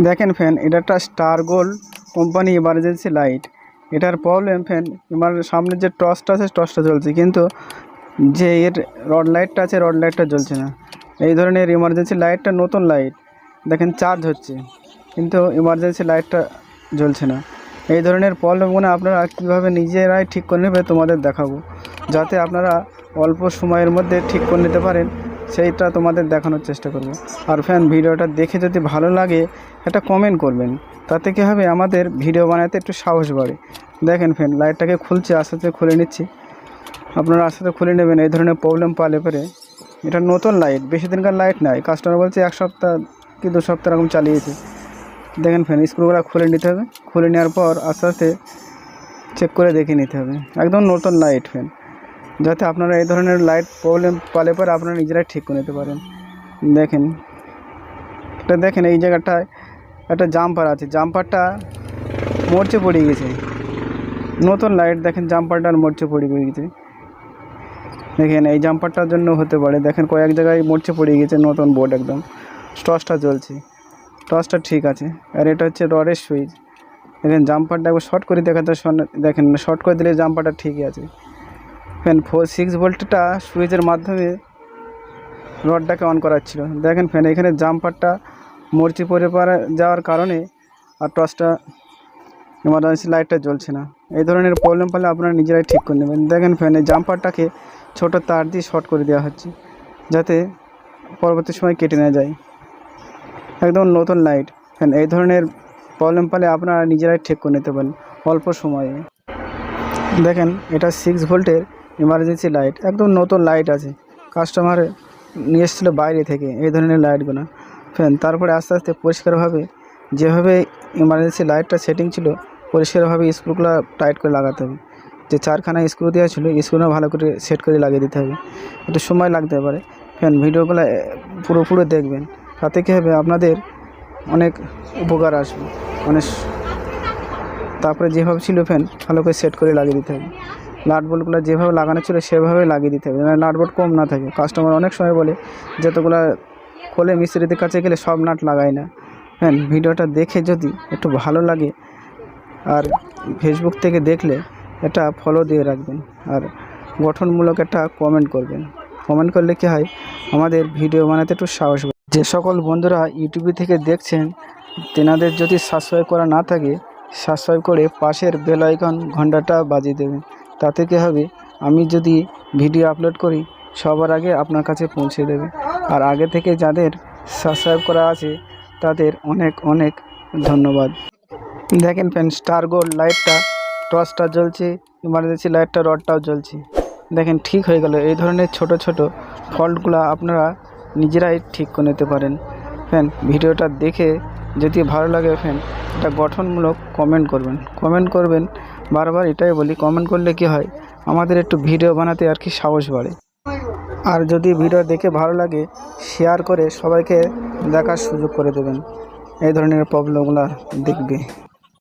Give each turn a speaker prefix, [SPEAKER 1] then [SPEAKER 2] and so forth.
[SPEAKER 1] দেখেন ফ্যান, এটা একটা star gold company emergency light. এটার প্রবলেম ফ্যান, সামনে যে টর্চটা আছে টর্চটা জ্বলছে, কিন্তু যে এর রড লাইটটা আছে রড লাইটটা জ্বলছে না। এই ধরনের ইমার্জেন্সি লাইটটা নতুন লাইট, দেখেন চার্জ হচ্ছে কিন্তু ইমার্জেন্সি লাইটটা জ্বলছে না। এই ধরনের প্রবলেমগুলো আপনারা কীভাবে নিজেরাই ঠিক করে নেবে তোমাদের দেখাবো, যাতে আপনারা অল্প সময়ের মধ্যে ঠিক করে নিতে পারেন, সেইটা তোমাদের দেখানোর চেষ্টা করব। আর ফ্যান, ভিডিওটা দেখে যদি ভালো লাগে একটা কমেন্ট করবেন, তাতে কী হবে আমাদের ভিডিও বানাতে একটু সাহস বাড়ে। দেখেন ফ্যান, লাইটটাকে খুলছে, আস্তে আস্তে খুলে নিচ্ছি, আপনারা আস্তে আস্তে খুলে নেবেন। এই ধরনের প্রবলেম পালে পরে, এটা নতুন লাইট, বেশি দিনকার লাইট নাই, কাস্টমার বলছে 1 সপ্তাহ কি 2 সপ্তাহ এরকম চালিয়েছে। দেখেন ফ্যান, স্ক্রুগুলো খুলে নিতে হবে, খুলে নেওয়ার পর আস্তে আস্তে চেক করে দেখে নিতে হবে। একদম নতুন লাইট ফ্যান, যাতে আপনারা এই ধরনের লাইট প্রবলেম পালে পরে আপনারা নিজেরাই ঠিক করে নিতে পারেন। দেখেন এটা, দেখেন এই জায়গাটায় একটা জাম্পার আছে, জাম্পারটা মরচে পড়ে গেছে। নতুন লাইট, দেখেন জাম্পারটার মরচে পড়ে গেছে। দেখেন এই জাম্পারটার জন্য হতে পারে, দেখেন কয়েক জায়গায় মরচে পড়ে গেছে। নতুন বোর্ড, একদম টর্চটা জ্বলছে, টর্চটা ঠিক আছে। আর এটা হচ্ছে রডের সুইচ। দেখেন জাম্পারটা একবার শর্ট করে দেখাতে, দেখেন শর্ট করে দিলে জাম্পারটা ঠিকই আছে। ফ্যান 6 ভোল্টটা সুইচের মাধ্যমে রডটাকে অন করাচ্ছিল। দেখেন ফ্যান, এখানে জাম্পারটা মরচে পড়ে যাওয়ার কারণে আর টর্চটা ইমার্জেন্সি লাইটটা জ্বলছে না। এই ধরনের প্রবলেম পেলে আপনারা নিজেরাই ঠিক করে নেবেন। দেখেন ফ্যান, এই জাম্পারটাকে ছোটো তার দিয়ে শর্ট করে দেওয়া হচ্ছে, যাতে পরবর্তী সময় কেটে না যায়। একদম নতুন লাইট ফ্যান, এই ধরনের প্রবলেম পেলে আপনারা নিজেরাই ঠিক করে নিতে পারেন অল্প সময়ে। দেখেন এটা 6 ভোল্টের ইমার্জেন্সি লাইট, একদম নতুন লাইট আছে, কাস্টমার নিয়ে এসেছিলো বাইরে থেকে এই ধরনের লাইটগুলো। ফ্যান তারপরে আস্তে আস্তে পরিষ্কারভাবে, যেভাবে ইমার্জেন্সি লাইটটা সেটিং ছিল, পরিষ্কারভাবে স্ক্রুগুলো টাইট করে লাগাতে হবে। যে 4খানা স্ক্রু দেওয়া ছিল, স্ক্রুগুলো ভালো করে সেট করে লাগিয়ে দিতে হবে। একটু সময় লাগতে পারে। ফ্যান ভিডিওগুলো পুরো দেখবেন, তাতে কী হবে আপনাদের অনেক উপকার আসবে। তারপরে যেভাবে ছিল ফ্যান ভালো করে সেট করে লাগিয়ে দিতে হবে। নাট বোল্টগুলো যেভাবে লাগানো ছিল সেভাবে লাগিয়ে দিতে হবে, নাট বোল্ট কম না থাকে। কাস্টমার অনেক সময় বলে যতগুলো খোলে মিস্ত্রিদের কাছে গেলে সব নাট লাগায় না। হ্যাঁ, ভিডিওটা দেখে যদি একটু ভালো লাগে, আর ফেসবুক থেকে দেখলে এটা ফলো দিয়ে রাখবেন, আর গঠনমূলক একটা কমেন্ট করবেন। কমেন্ট করলে কী হয়, আমাদের ভিডিও বানাতে একটু সাহস পায়। যে সকল বন্ধুরা ইউটিউবে থেকে দেখছেন, তেনাদের যদি সাবস্ক্রাইব করা না থাকে, সাবস্ক্রাইব করে পাশের বেল আইকন ঘন্টাটা বাজিয়ে দেবেন। তাতে কী হবে, আমি যদি ভিডিও আপলোড করি সবার আগে আপনার কাছে পৌঁছে দেবে। আর আগে থেকে যাদের সাবস্ক্রাইব করা আছে তাদের অনেক অনেক ধন্যবাদ। দেখেন ফ্যান, স্টার গোল্ড লাইটটা টর্চটা জ্বলছে, ইমার্জেন্সি লাইটটা রডটাও জ্বলছে। দেখেন ঠিক হয়ে গেল। এই ধরনের ছোট ছোট ফল্টগুলো আপনারা নিজেরাই ঠিক করে নিতে পারেন। ফ্যান ভিডিওটা দেখে যদি ভালো লাগে ফ্যান, এটা গঠনমূলক কমেন্ট করবেন। বারবার এটাই বলি, কমেন্ট করলে কি হয়, আমাদের একটু ভিডিও বানাতে আর কি সাহস বাড়ে। আর যদি ভিডিও দেখে ভালো লাগে, শেয়ার করে সবাইকে দেখার সুযোগ করে দেবেন। এই ধরনের প্রবলেমগুলো দেখবে।